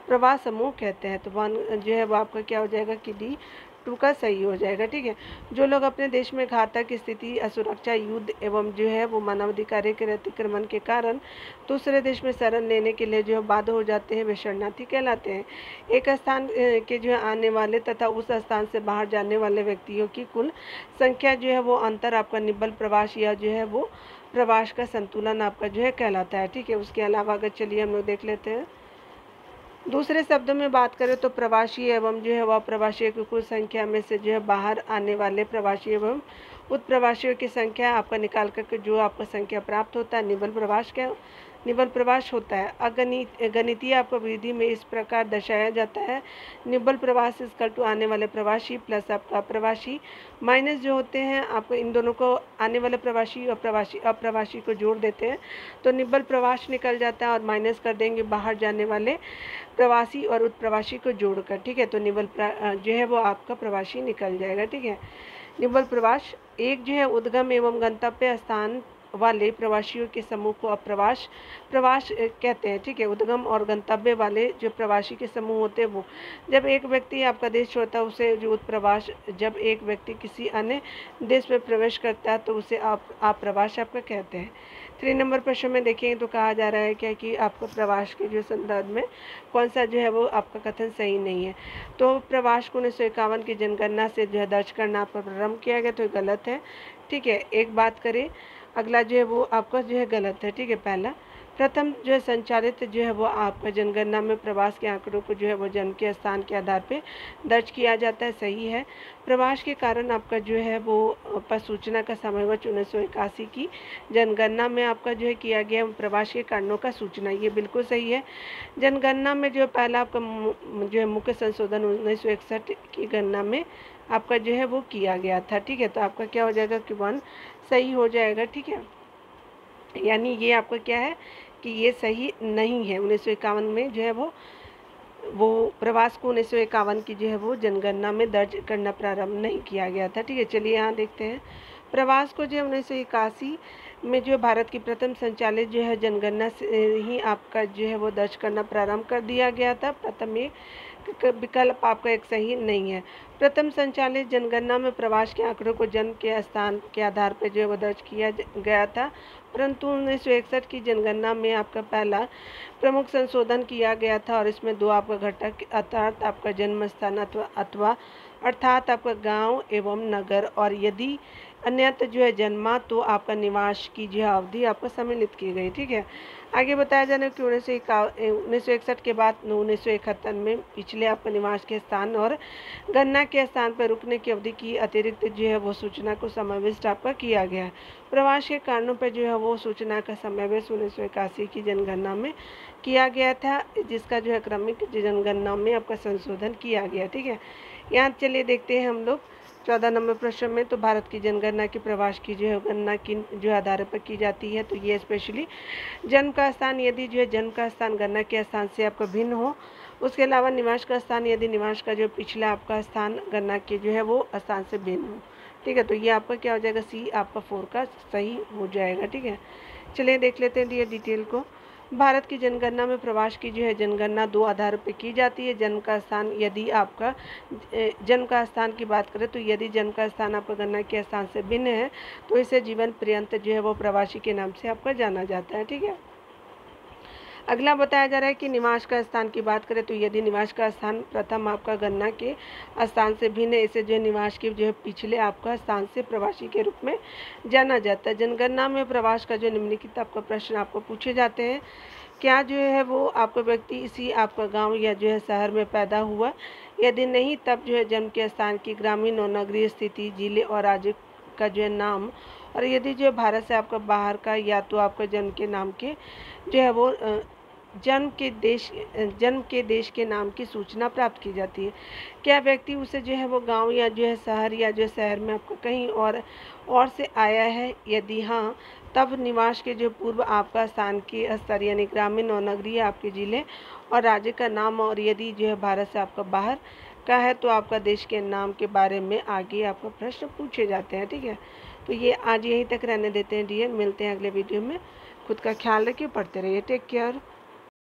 A: प्रवास समूह कहते हैं, तो वन जो है वो आपका क्या हो जाएगा कि डी 2 का सही हो जाएगा। ठीक है, जो लोग अपने देश में घातक स्थिति असुरक्षा युद्ध एवं जो है वो मानवाधिकारों के अतिक्रमण के कारण दूसरे देश में शरण लेने के लिए जो है बाध्य हो जाते हैं वे शरणार्थी कहलाते हैं। एक स्थान के जो है आने वाले तथा उस स्थान से बाहर जाने वाले व्यक्तियों की कुल संख्या जो है वो अंतर आपका निव्वल प्रवास या जो है वो प्रवास का संतुलन आपका जो है कहलाता है। ठीक है, उसके अलावा अगर चलिए हम लोग देख लेते हैं। दूसरे शब्दों में बात करें तो प्रवासी एवं जो है वह प्रवासियों की कुल संख्या में से जो है बाहर आने वाले प्रवासी एवं उत्प्रवासियों की संख्या आपका निकाल करके जो आपको संख्या प्राप्त होता है निव्वल प्रवास होता है। गणितीय आपको विधि में इस प्रकार दर्शाया जाता है, निव्वल प्रवास इक्वल टू आने वाले प्रवासी प्लस आपका प्रवासी माइनस जो होते हैं आपको इन दोनों को आने वाले प्रवासी और अप्रवासी को जोड़ देते हैं तो निव्वल प्रवास निकल जाता है और माइनस कर देंगे बाहर जाने वाले प्रवासी और उत्प्रवासी को जोड़कर। ठीक है, तो निव्वल जो है वो आपका प्रवासी निकल जाएगा। ठीक है, निव्वल प्रवास एक जो है उद्गम एवं गंतव्य स्थान वाले प्रवासियों के समूह को अप्रवास प्रवास कहते हैं। ठीक है, उद्गम और गंतव्य वाले जो प्रवासी के समूह होते हैं वो। जब एक व्यक्ति आपका देश छोड़ता है उसे जो उत्प्रवास, जब एक व्यक्ति किसी अन्य देश में प्रवेश करता है तो उसे आप्रवास आपका कहते हैं। 3 नंबर प्रश्न में देखेंगे तो कहा जा रहा है क्या कि आपका प्रवास के जो संदर्भ में कौन सा जो है वो आपका कथन सही नहीं है। तो प्रवास को 1951 की जनगणना से जो है दर्ज करना प्रारंभ किया गया, तो गलत है। ठीक है, एक बात करें, अगला जो है वो आपका जो है गलत है। ठीक है, पहला प्रथम जो है संचालित जो है वो आपका जनगणना में प्रवास के आंकड़ों को जो है वो जन्म के स्थान के आधार पे दर्ज किया जाता है, सही है। प्रवास के कारण आपका जो है वो पर सूचना का समय 1981 की जनगणना में आपका जो है किया गया प्रवास के कारणों का सूचना, ये बिल्कुल सही है। जनगणना में जो पहला आपका जो है मुख्य संशोधन 1961 की गणना में आपका जो है वो किया गया था। ठीक है, तो आपका क्या हो जाएगा कि 1 सही हो जाएगा। ठीक है, यानी ये आपका क्या है कि ये सही नहीं है। 1951 में जो है वो प्रवास को 1951 की जो है वो जनगणना में दर्ज करना प्रारंभ नहीं किया गया था। ठीक है, चलिए यहाँ देखते हैं। प्रवास को जो 1981 में जो भारत की प्रथम संचालित जो है जनगणना से ही आपका जो है वो दर्ज करना प्रारंभ कर दिया गया था। प्रथम एक विकल्प आपका एक सही नहीं है। प्रथम संचालित जनगणना में प्रवास के आंकड़ों को जन्म के स्थान के आधार पर जो है वो दर्ज किया गया था, परंतु 1961 की जनगणना में आपका पहला प्रमुख संशोधन किया गया था और इसमें 2 आपका घटक अर्थात आपका जन्म स्थान अथवा अर्थात आपका गांव एवं नगर और यदि अन्यत्र जो है जन्मा तो आपका निवास की जो अवधि आपको सम्मिलित की गई। ठीक है, आगे बताया जाना कि 1961 के बाद 1971 में पिछले आपका निवास के स्थान और गणना के स्थान पर रुकने की अवधि की अतिरिक्त जो है वो सूचना को समाविष्ट आपका किया गया है। प्रवास के कारणों पर जो है वो सूचना का समावेश 1981 की जनगणना में किया गया था, जिसका जो है क्रमिक जनगणना में आपका संशोधन किया गया। ठीक है, यहाँ चलिए देखते हैं हम लोग 14 नंबर प्रश्न में। तो भारत की जनगणना की प्रवास की जो है गणना किन जो आधार पर की जाती है, तो ये स्पेशली जन्म का स्थान, यदि जो है जन्म का स्थान गणना के स्थान से आपका भिन्न हो, उसके अलावा निवास का स्थान, यदि निवास का जो पिछला आपका स्थान गणना के जो है वो स्थान से भिन्न हो। ठीक है, तो ये आपका क्या हो जाएगा, सी आपका 4 का सही हो जाएगा। ठीक है, चलिए देख लेते हैं ये डिटेल को। भारत की जनगणना में प्रवास की जो है जनगणना 2 आधार पर की जाती है। जन्म का स्थान, यदि आपका जन्म का स्थान की बात करें तो यदि जन्म का स्थान आपका गणना के स्थान से भिन्न है तो इसे जीवन पर्यंत जो है वो प्रवासी के नाम से आपका जाना जाता है। ठीक है, अगला बताया जा रहा है कि निवास का स्थान की बात करें तो यदि निवास का स्थान प्रथम आपका गणना के स्थान से भिन्न है, इसे जो है निवास के जो है पिछले आपका स्थान से प्रवासी के रूप में जाना जाता है। जनगणना में प्रवास का जो निम्नलिखित आपका प्रश्न आपको पूछे जाते हैं, क्या जो है वो आपका व्यक्ति इसी आपका गांव या जो है शहर में पैदा हुआ, यदि नहीं तब जो है जन्म के स्थान की ग्रामीण और नगरीय स्थिति, जिले और राज्य का जो है नाम, और यदि जो है भारत से आपका बाहर का या तो आपका जन्म के नाम के जो है वो जन्म के देश के नाम की सूचना प्राप्त की जाती है। क्या व्यक्ति उसे जो है वो गांव या जो है शहर या जो शहर में आपको कहीं और से आया है, यदि हाँ तब निवास के जो पूर्व आपका स्थान के स्तर यानी ग्रामीण और नगरीय आपके जिले और राज्य का नाम, और यदि जो है भारत से आपका बाहर का है तो आपका देश के नाम के बारे में आगे आपको प्रश्न पूछे जाते हैं। ठीक है, तो ये आज यहीं तक रहने देते हैं डियर, मिलते हैं अगले वीडियो में। खुद का ख्याल रखिए, पढ़ते रहिए, टेक केयर।